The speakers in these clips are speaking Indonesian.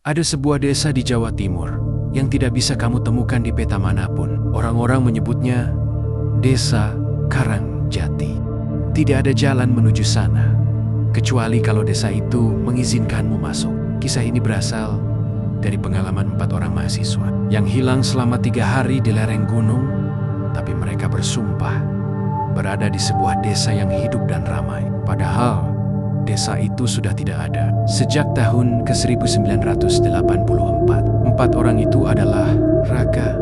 Ada sebuah desa di Jawa Timur yang tidak bisa kamu temukan di peta manapun. Orang-orang menyebutnya Desa Karangjati. Tidak ada jalan menuju sana, kecuali kalau desa itu mengizinkanmu masuk. Kisah ini berasal dari pengalaman 4 orang mahasiswa yang hilang selama 3 hari di lereng gunung, tapi mereka bersumpah berada di sebuah desa yang hidup dan ramai. Padahal desa itu sudah tidak ada sejak tahun ke-1984. 4 orang itu adalah Raka,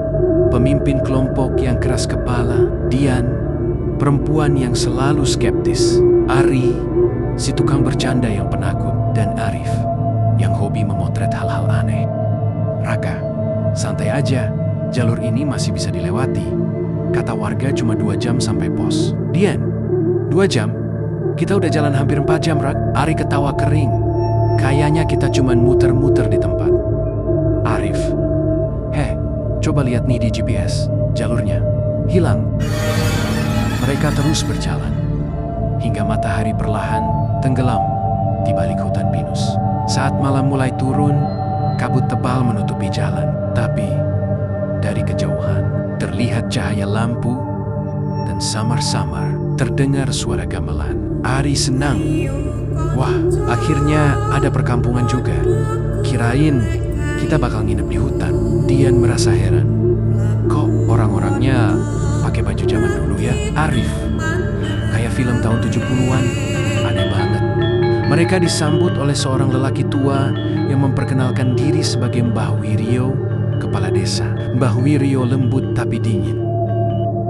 pemimpin kelompok yang keras kepala; Dian, perempuan yang selalu skeptis; Ari, si tukang bercanda yang penakut; dan Arif, yang hobi memotret hal-hal aneh. Raka, santai aja, jalur ini masih bisa dilewati. Kata warga cuma 2 jam sampai pos. Dian, 2 jam? Kita udah jalan hampir 4 jam, Rak. Ari ketawa kering. Kayaknya kita cuma muter-muter di tempat. Arif, coba lihat nih di GPS, jalurnya hilang. Mereka terus berjalan hingga matahari perlahan tenggelam di balik hutan pinus. Saat malam mulai turun, kabut tebal menutupi jalan. Tapi dari kejauhan terlihat cahaya lampu dan samar-samar terdengar suara gamelan. Ari senang. Wah, akhirnya ada perkampungan juga. Kirain kita bakal nginep di hutan. Dian merasa heran. Kok orang-orangnya pakai baju zaman dulu ya? Arif, kayak film tahun 70-an. Aneh banget. Mereka disambut oleh seorang lelaki tua yang memperkenalkan diri sebagai Mbah Wiryo, kepala desa. Mbah Wiryo lembut tapi dingin.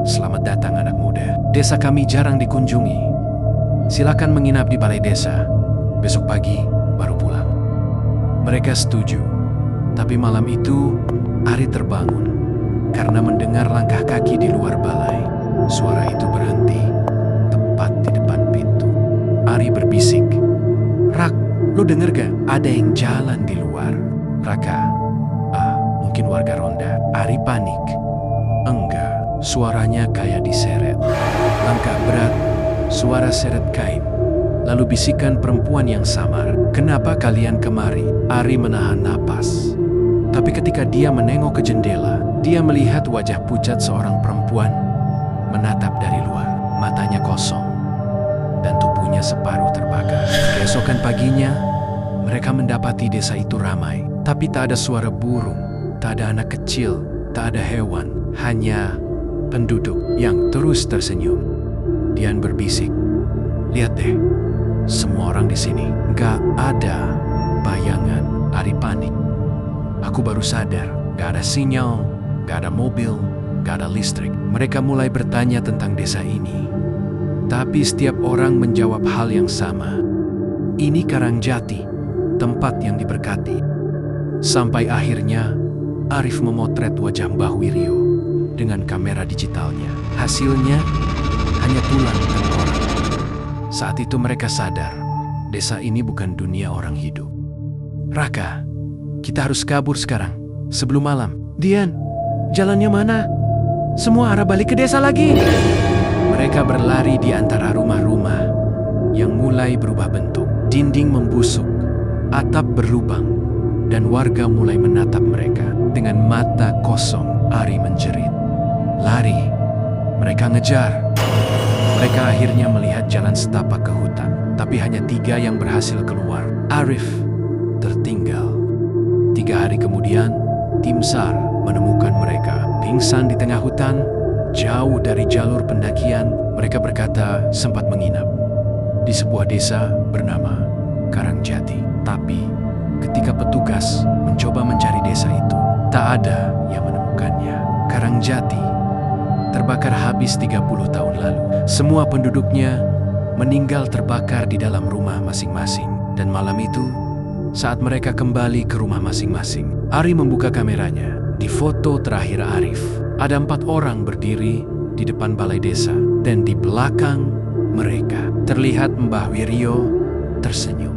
Selamat datang anak muda. Desa kami jarang dikunjungi. Silakan menginap di balai desa. Besok pagi baru pulang. Mereka setuju. Tapi malam itu Ari terbangun karena mendengar langkah kaki di luar balai. Suara itu berhenti tepat di depan pintu. Ari berbisik, "Rak, lo denger gak? Ada yang jalan di luar." Raka, mungkin warga ronda." Ari panik. "Enggak." Suaranya kayak diseret. Langkah berat, suara seret kain. Lalu bisikan perempuan yang samar, "Kenapa kalian kemari?" Ari menahan napas. Tapi ketika dia menengok ke jendela, dia melihat wajah pucat seorang perempuan menatap dari luar. Matanya kosong dan tubuhnya separuh terbakar. Keesokan paginya, mereka mendapati desa itu ramai. Tapi tak ada suara burung, tak ada anak kecil, tak ada hewan. Hanya penduduk yang terus tersenyum. Dian berbisik, "Lihat deh, semua orang di sini." "Gak ada bayangan." Ari panik. "Aku baru sadar, gak ada sinyal, gak ada mobil, gak ada listrik." Mereka mulai bertanya tentang desa ini. Tapi setiap orang menjawab hal yang sama. Ini Karangjati, tempat yang diberkati. Sampai akhirnya, Arif memotret wajah Mbah Wiryo dengan kamera digitalnya. Hasilnya hanya tulang dan orang. Saat itu mereka sadar, desa ini bukan dunia orang hidup. "Raka, kita harus kabur sekarang, sebelum malam." "Dian, jalannya mana? Semua arah balik ke desa lagi." Mereka berlari di antara rumah-rumah yang mulai berubah bentuk. Dinding membusuk, atap berlubang, dan warga mulai menatap mereka dengan mata kosong. Ari menjerit, "Lari!" Mereka ngejar. Mereka akhirnya melihat jalan setapak ke hutan, tapi hanya 3 yang berhasil keluar. Arif tertinggal. 3 hari kemudian, tim SAR menemukan mereka pingsan di tengah hutan, jauh dari jalur pendakian. Mereka berkata sempat menginap di sebuah desa bernama Karangjati. Tapi ketika petugas mencoba mencari desa itu, tak ada yang menemukannya. Karangjati terbakar habis 30 tahun lalu. Semua penduduknya meninggal terbakar di dalam rumah masing-masing. Dan malam itu, saat mereka kembali ke rumah masing-masing, Ari membuka kameranya. Di foto terakhir Arif, ada 4 orang berdiri di depan balai desa. Dan di belakang mereka terlihat Mbah Wiryo tersenyum.